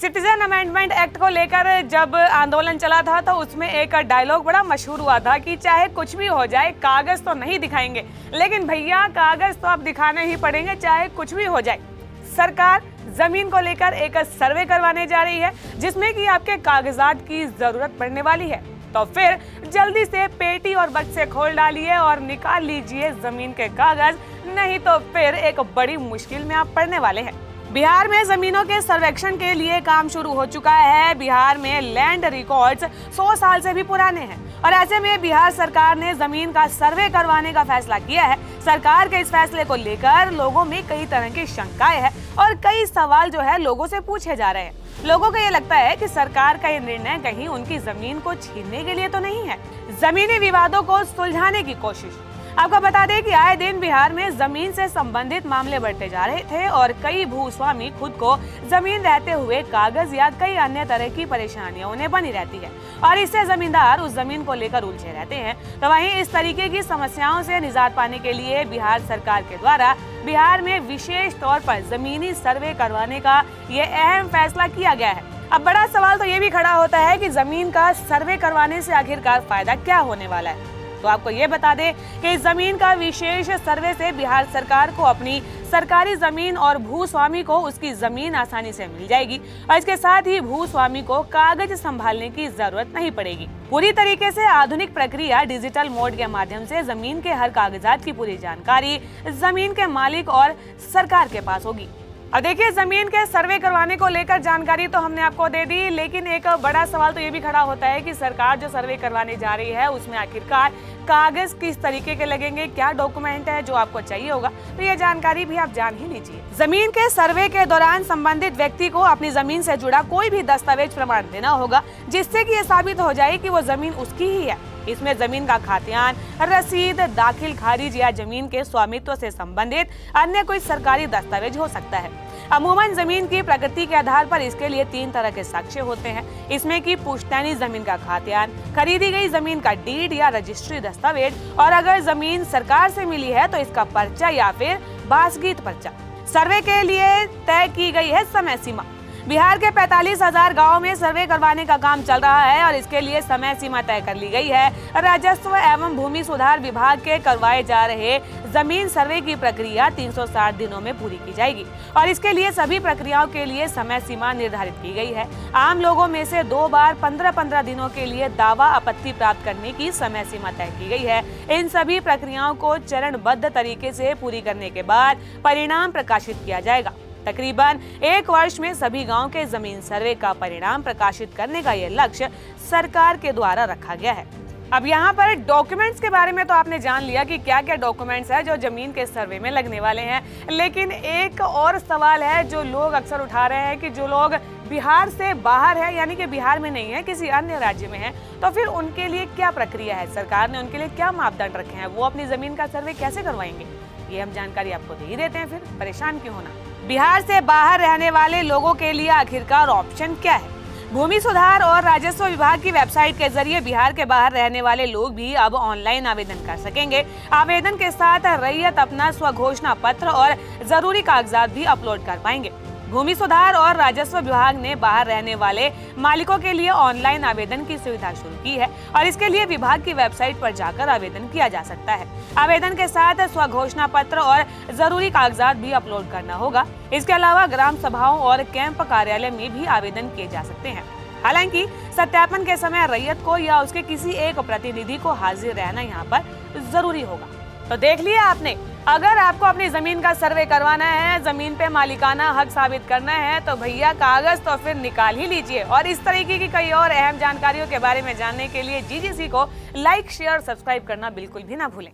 Citizen amendment act को लेकर जब आंदोलन चला था तो उसमें एक डायलॉग बड़ा मशहूर हुआ था कि चाहे कुछ भी हो जाए कागज तो नहीं दिखाएंगे। लेकिन भैया कागज तो अब दिखाने ही पड़ेंगे चाहे कुछ भी हो जाए। सरकार जमीन को लेकर एक सर्वे करवाने जा रही है जिसमें कि आपके कागजात की जरूरत पड़ने वाली है। तो फिर जल्दी से पेटी और बक्से खोल डालिए और निकाल लीजिए जमीन के कागज, नहीं तो फिर एक बड़ी मुश्किल में आप पड़ने वाले हैं। बिहार में जमीनों के सर्वेक्षण के लिए काम शुरू हो चुका है। बिहार में लैंड रिकॉर्ड्स 100 साल से भी पुराने हैं और ऐसे में बिहार सरकार ने जमीन का सर्वे करवाने का फैसला किया है। सरकार के इस फैसले को लेकर लोगों में कई तरह की शंकाएं हैं और कई सवाल जो है लोगों से पूछे जा रहे हैं। लोगों को ये लगता है कि सरकार का ये निर्णय कहीं उनकी जमीन को छीनने के लिए तो नहीं है, जमीनी विवादों को सुलझाने की कोशिश। आपको बता दें कि आए दिन बिहार में जमीन से संबंधित मामले बढ़ते जा रहे थे और कई भूस्वामी खुद को जमीन रहते हुए कागज या कई अन्य तरह की परेशानियां उन्हें बनी रहती है और इससे जमींदार उस जमीन को लेकर उलझे रहते हैं। तो वहीं इस तरीके की समस्याओं से निजात पाने के लिए बिहार सरकार के द्वारा बिहार में विशेष तौर पर जमीनी सर्वे करवाने का ये अहम फैसला किया गया है। अब बड़ा सवाल तो ये भी खड़ा होता है कि जमीन का सर्वे करवाने से आखिरकार फायदा क्या होने वाला है। तो आपको ये बता दें कि जमीन का विशेष सर्वे से बिहार सरकार को अपनी सरकारी जमीन और भूस्वामी को उसकी जमीन आसानी से मिल जाएगी और इसके साथ ही भूस्वामी को कागज संभालने की जरूरत नहीं पड़ेगी। पूरी तरीके से आधुनिक प्रक्रिया डिजिटल मोड के माध्यम से जमीन के हर कागजात की पूरी जानकारी जमीन के मालिक और सरकार के पास होगी। अब देखिए, जमीन के सर्वे करवाने को लेकर जानकारी तो हमने आपको दे दी, लेकिन एक बड़ा सवाल तो ये भी खड़ा होता है कि सरकार जो सर्वे करवाने जा रही है उसमें आखिरकार कागज किस तरीके के लगेंगे, क्या डॉक्यूमेंट है जो आपको चाहिए होगा, तो ये जानकारी भी आप जान ही लीजिए। जमीन के सर्वे के दौरान संबंधित व्यक्ति को अपनी जमीन से जुड़ा कोई भी दस्तावेज प्रमाण देना होगा जिससे कि ये साबित हो जाए कि वो जमीन उसकी ही है। इसमें जमीन का खातियान, रसीद, दाखिल खारिज या जमीन के स्वामित्व से संबंधित अन्य कोई सरकारी दस्तावेज हो सकता है। अमूमन जमीन की प्रकृति के आधार पर इसके लिए 3 तरह के साक्ष्य होते हैं। इसमें कि पुश्तैनी जमीन का खातियान, खरीदी गई जमीन का डीड या रजिस्ट्री दस्तावेज और अगर जमीन सरकार से मिली है तो इसका पर्चा या फिर बासगीत पर्चा। सर्वे के लिए तय की गई है समय सीमा। बिहार के 45,000 गाँव में सर्वे करवाने का काम चल रहा है और इसके लिए समय सीमा तय कर ली गई है। राजस्व एवं भूमि सुधार विभाग के करवाए जा रहे जमीन सर्वे की प्रक्रिया 360 दिनों में पूरी की जाएगी और इसके लिए सभी प्रक्रियाओं के लिए समय सीमा निर्धारित की गई है। आम लोगों में से 2 बार 15-15 दिनों के लिए दावा आपत्ति प्राप्त करने की समय सीमा तय की गई है। इन सभी प्रक्रियाओं को चरणबद्ध तरीके से पूरी करने के बाद परिणाम प्रकाशित किया जाएगा। तकरीबन 1 वर्ष में सभी गांव के जमीन सर्वे का परिणाम प्रकाशित करने का यह लक्ष्य सरकार के द्वारा रखा गया है। अब यहाँ पर डॉक्यूमेंट्स के बारे में तो आपने जान लिया कि क्या क्या डॉक्यूमेंट्स है जो जमीन के सर्वे में लगने वाले हैं, लेकिन एक और सवाल है जो लोग अक्सर उठा रहे हैं कि जो लोग बिहार से बाहर है, यानी कि बिहार में नहीं है, किसी अन्य राज्य में है, तो फिर उनके लिए क्या प्रक्रिया है, सरकार ने उनके लिए क्या मापदंड रखे हैं, वो अपनी जमीन का सर्वे कैसे करवाएंगे, ये हम जानकारी आपको दे ही देते हैं। फिर परेशान क्यों होना। बिहार से बाहर रहने वाले लोगों के लिए आखिरकार ऑप्शन क्या है। भूमि सुधार और राजस्व विभाग की वेबसाइट के जरिए बिहार के बाहर रहने वाले लोग भी अब ऑनलाइन आवेदन कर सकेंगे। आवेदन के साथ रैयत अपना स्वघोषणा पत्र और जरूरी कागजात भी अपलोड कर पाएंगे। भूमि सुधार और राजस्व विभाग ने बाहर रहने वाले मालिकों के लिए ऑनलाइन आवेदन की सुविधा शुरू की है और इसके लिए विभाग की वेबसाइट पर जाकर आवेदन किया जा सकता है। आवेदन के साथ स्वघोषणा पत्र और जरूरी कागजात भी अपलोड करना होगा। इसके अलावा ग्राम सभाओं और कैंप कार्यालय में भी आवेदन किए जा सकते हैं। हालांकि सत्यापन के समय रैयत को या उसके किसी एक प्रतिनिधि को हाजिर रहना यहाँ पर जरूरी होगा। तो देख लिया आपने, अगर आपको अपनी जमीन का सर्वे करवाना है, जमीन पे मालिकाना हक साबित करना है, तो भैया कागज तो फिर निकाल ही लीजिए। और इस तरीके की कई और अहम जानकारियों के बारे में जानने के लिए जीजीसी को लाइक, शेयर, सब्सक्राइब करना बिल्कुल भी ना भूलें।